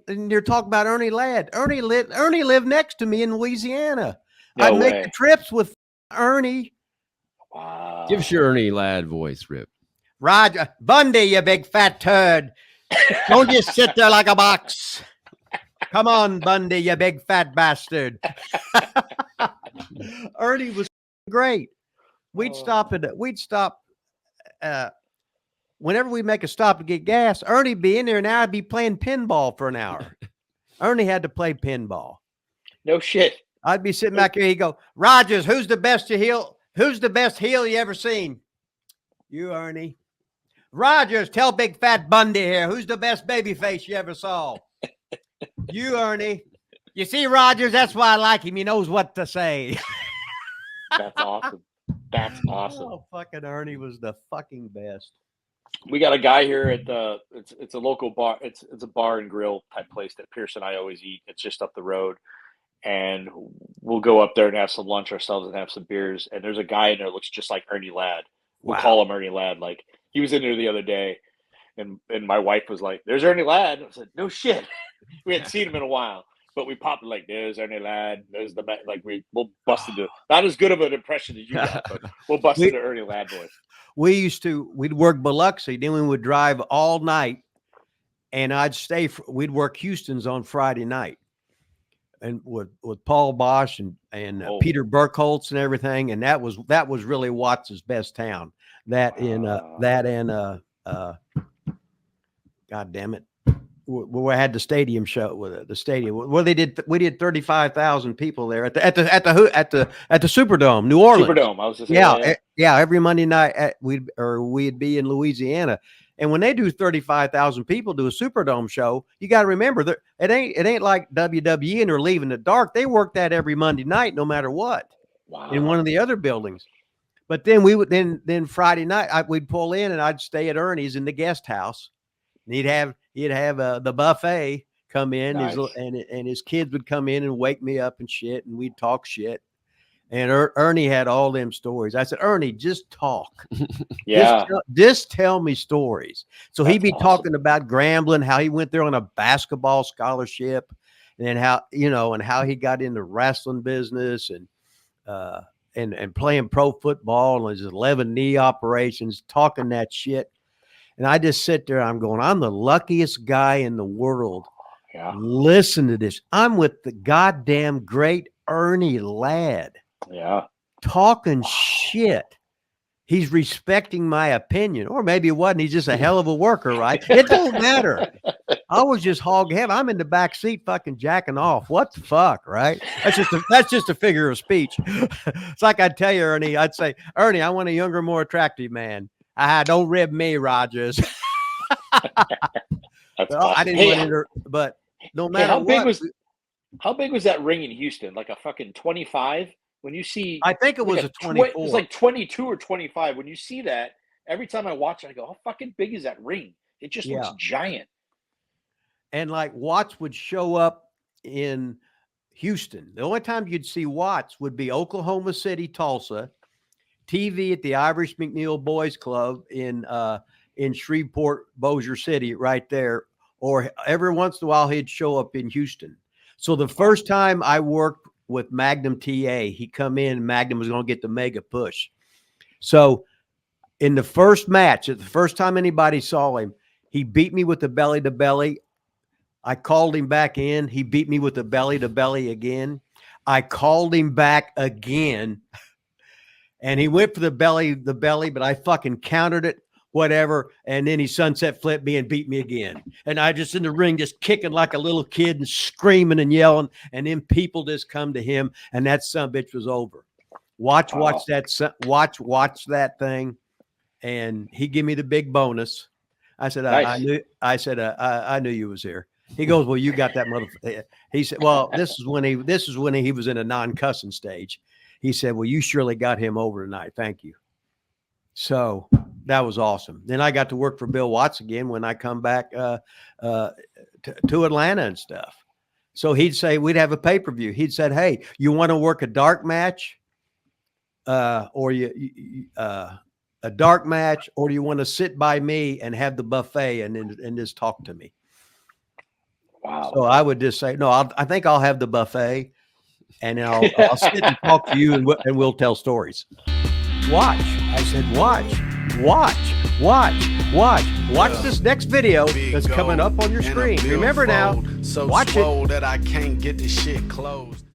and you're talking about Ernie Ladd. Ernie lived next to me in Louisiana. No I'd make way. the trips with Ernie. Wow. Give us your Ernie Ladd voice, Rip. Roger Bundy, you big fat turd. Don't just sit there like a box. Come on, Bundy, you big fat bastard. Ernie was great. We'd stop whenever we make a stop to get gas, Ernie'd be in there and I'd be playing pinball for an hour. Ernie had to play pinball. No shit. I'd be sitting back here. He'd go, Rogers, who's the best heel? Who's the best heel you ever seen? You, Ernie. Rogers, tell big fat Bundy here. Who's the best baby face you ever saw? You, Ernie. You see, Rogers, that's why I like him. He knows what to say. That's awesome. That's awesome. Oh, fucking Ernie was the fucking best. We got a guy here at the it's a local bar. It's a bar and grill type place that Pierce and I always eat. It's just up the road. And we'll go up there and have some lunch ourselves and have some beers. And there's a guy in there that looks just like Ernie Ladd. We'll call him Ernie Ladd. Like, he was in there the other day, and my wife was like, "There's Ernie Ladd." I said, "No shit." We hadn't seen him in a while, but we popped like, "There's Ernie Ladd. There's the like." We'll bust into not as good of an impression as you got, but we'll bust into Ernie Ladd voice. We'd work Biloxi, then we would drive all night, and we'd work Houston's on Friday night. And with Paul Bosch and Peter Burkholz and everything, and that was really Watts's best town. God damn it, we had the stadium show with the stadium. Well, we did 35,000 people there at the Superdome, New Orleans. Superdome, I was just saying, yeah. Every Monday night we'd be in Louisiana. And when they do 35,000 people do a Superdome show, you got to remember that it ain't like WWE and they're leaving the dark. They work that every Monday night, no matter what. Wow. In one of the other buildings. But then we would then Friday night we'd pull in and I'd stay at Ernie's in the guest house. And he'd have the buffet come in, nice. and his kids would come in and wake me up and shit, and we'd talk shit. And Ernie had all them stories. I said, Ernie, just talk. Yeah. Just tell me stories. So he'd be talking about Grambling, how he went there on a basketball scholarship, and how he got into wrestling business and playing pro football and his 11 knee operations, talking that shit. And I just sit there. I'm going, I'm the luckiest guy in the world. Yeah. Listen to this. I'm with the goddamn great Ernie Ladd. Yeah. Talking shit. He's respecting my opinion, or maybe it wasn't. He's just a hell of a worker, right? It don't matter. I was just hog heavy. I'm in the back seat, fucking jacking off. What the fuck, right? That's just a figure of speech. It's like I'd tell you, Ernie. I'd say, Ernie, I want a younger, more attractive man. Don't rib me, Rogers. I didn't want to, but no matter how big was that ring in Houston? Like a fucking 25? When you see, I think it was a 24. It was like 22 or 25. When you see that, every time I watch it, I go, how fucking big is that ring? It just looks giant. And like Watts would show up in Houston. The only time you'd see Watts would be Oklahoma City, Tulsa, TV at the Irish McNeil Boys Club in Shreveport, Bossier City, right there. Or every once in a while, he'd show up in Houston. So the first time I worked with Magnum TA, he come in, Magnum was going to get the mega push. So in the first match, the first time anybody saw him, he beat me with the belly to belly. I called him back in. He beat me with the belly to belly again. I called him back again. And he went for the belly, but I fucking countered it, whatever. And then he sunset flipped me and beat me again. And I just in the ring, just kicking like a little kid and screaming and yelling. And then people just come to him, and that sumbitch was over. Watch that thing. And he gave me the big bonus. I said, nice. I knew you was here. He goes, well, you got that motherfucker. He said, well, this is when he was in a non-cussing stage. He said, well, you surely got him over tonight. Thank you. So that was awesome. Then I got to work for Bill Watts again when I come back to Atlanta and stuff. So he'd say, we'd have a pay-per-view. He'd said, hey, you want to work a dark match? Or a dark match, or do you want to sit by me and have the buffet and just talk to me? Wow. So I would just say, no, I think I'll have the buffet, and then I'll sit and talk to you, and we'll tell stories. Watch. I said, watch this next video that's coming up on your screen. Remember now, watch it. That I can't get the shit closed.